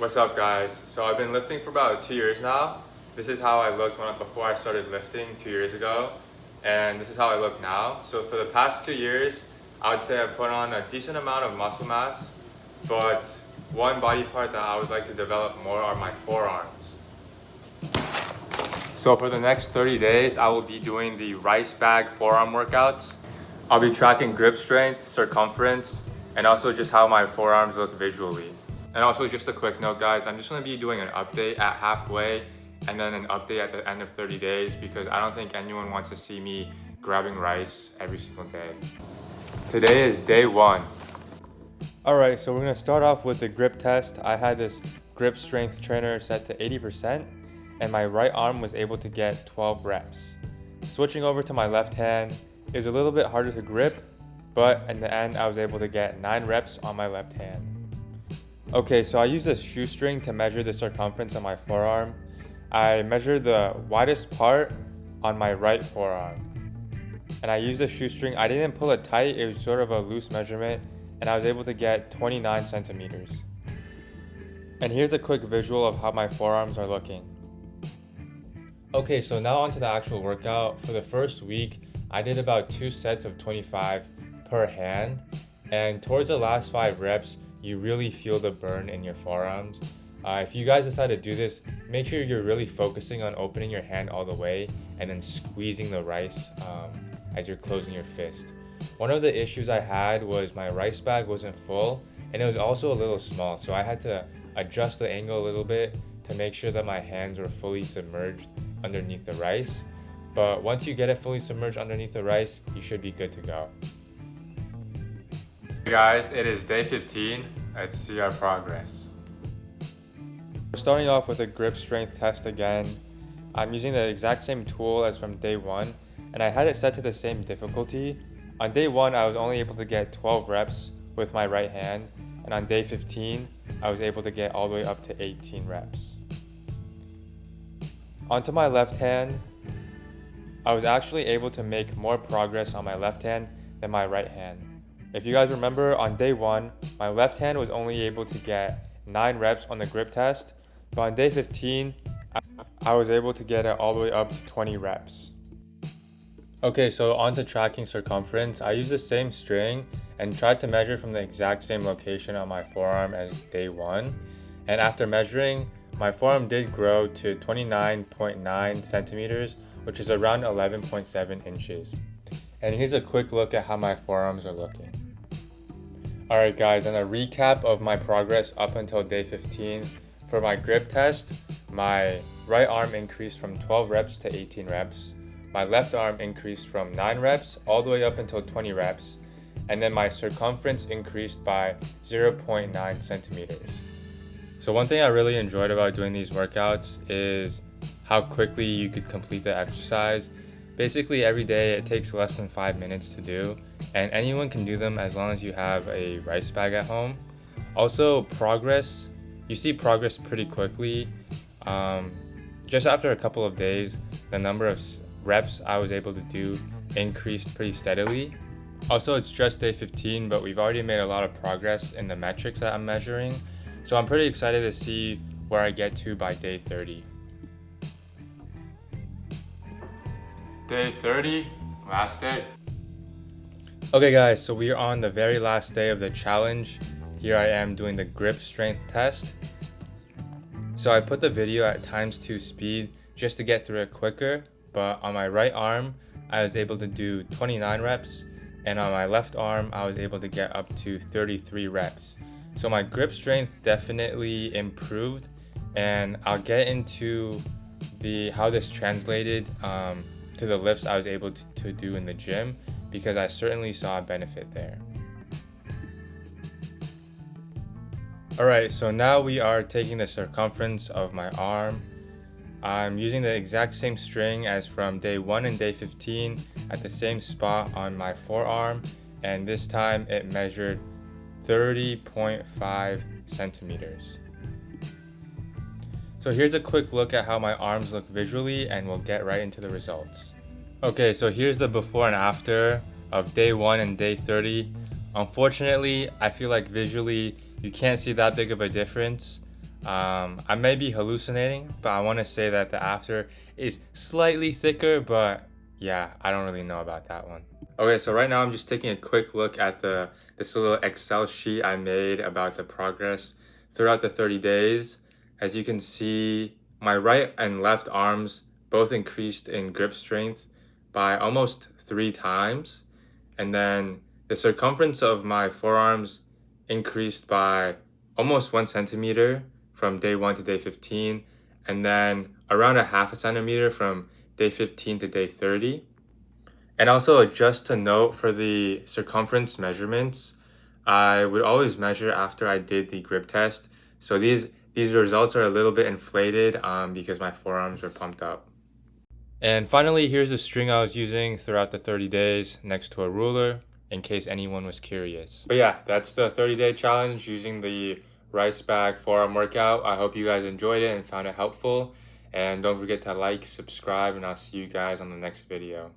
What's up, guys? So I've been lifting for about 2 years now. This is how I looked before I started lifting 2 years ago, and this is how I look now. So for the past 2 years, I would say I've put on a decent amount of muscle mass, but one body part that I would like to develop more are my forearms. So for the next 30 days, I will be doing the rice bag forearm workouts. I'll be tracking grip strength, circumference, and also just how my forearms look visually. And also just a quick note, guys, I'm just gonna be doing an update at halfway and then an update at the end of 30 days because I don't think anyone wants to see me grabbing rice every single day. Today is day 1. All right, so we're gonna start off with the grip test. I had this grip strength trainer set to 80% and my right arm was able to get 12 reps. Switching over to my left hand, it was a little bit harder to grip, but in the end, I was able to get 9 reps on my left hand. Okay, so I used a shoestring to measure the circumference of my forearm. I measured the widest part on my right forearm. And I used a shoestring. I didn't pull it tight, it was sort of a loose measurement, and I was able to get 29 centimeters. And here's a quick visual of how my forearms are looking. Okay, so now onto the actual workout. For the first week, I did about 2 sets of 25 per hand. And towards the last 5 reps, you really feel the burn in your forearms. If you guys decide to do this, make sure you're really focusing on opening your hand all the way and then squeezing the rice as you're closing your fist. One of the issues I had was my rice bag wasn't full and it was also a little small, so I had to adjust the angle a little bit to make sure that my hands were fully submerged underneath the rice. But once you get it fully submerged underneath the rice, you should be good to go. Hey guys, it is day 15. Let's see our progress. We're starting off with a grip strength test again. I'm using the exact same tool as from day 1, and I had it set to the same difficulty. On day 1, I was only able to get 12 reps with my right hand, and on day 15, I was able to get all the way up to 18 reps. Onto my left hand, I was actually able to make more progress on my left hand than my right hand. If you guys remember, on day 1, my left hand was only able to get 9 reps on the grip test, but on day 15, I was able to get it all the way up to 20 reps. Okay, so on to tracking circumference. I used the same string and tried to measure from the exact same location on my forearm as day 1. And after measuring, my forearm did grow to 29.9 centimeters, which is around 11.7 inches. And here's a quick look at how my forearms are looking. Alright guys, and a recap of my progress up until day 15. For my grip test, my right arm increased from 12 reps to 18 reps. My left arm increased from 9 reps all the way up until 20 reps. And then my circumference increased by 0.9 centimeters. So one thing I really enjoyed about doing these workouts is how quickly you could complete the exercise. Basically every day it takes less than 5 minutes to do, and anyone can do them as long as you have a rice bag at home. Also, you see progress pretty quickly. Just after a couple of days, the number of reps I was able to do increased pretty steadily. Also, it's just day 15, but we've already made a lot of progress in the metrics that I'm measuring. So I'm pretty excited to see where I get to by day 30. Day 30, last day. Okay guys, so we are on the very last day of the challenge. Here I am doing the grip strength test. So I put the video at ×2 speed just to get through it quicker, but on my right arm, I was able to do 29 reps, and on my left arm, I was able to get up to 33 reps. So my grip strength definitely improved, and I'll get into how this translated to the lifts I was able to do in the gym, because I certainly saw a benefit there. Alright, so now we are taking the circumference of my arm. I'm using the exact same string as from day 1 and day 15 at the same spot on my forearm, and this time it measured 30.5 centimeters. So here's a quick look at how my arms look visually, and we'll get right into the results. Okay, so here's the before and after of day 1 and day 30. Unfortunately, I feel like visually you can't see that big of a difference. I may be hallucinating, but I want to say that the after is slightly thicker, but yeah, I don't really know about that one. Okay, so right now I'm just taking a quick look at this little Excel sheet I made about the progress throughout the 30 days. As you can see, my right and left arms both increased in grip strength by almost 3 times. And then the circumference of my forearms increased by almost 1 centimeter from day 1 to day 15, and then around a half a centimeter from day 15 to day 30. And also, just to note for the circumference measurements, I would always measure after I did the grip test. So these results are a little bit inflated because my forearms were pumped up. And finally, here's the string I was using throughout the 30 days next to a ruler in case anyone was curious. But yeah, that's the 30-day challenge using the rice bag forearm workout. I hope you guys enjoyed it and found it helpful. And don't forget to like, subscribe, and I'll see you guys on the next video.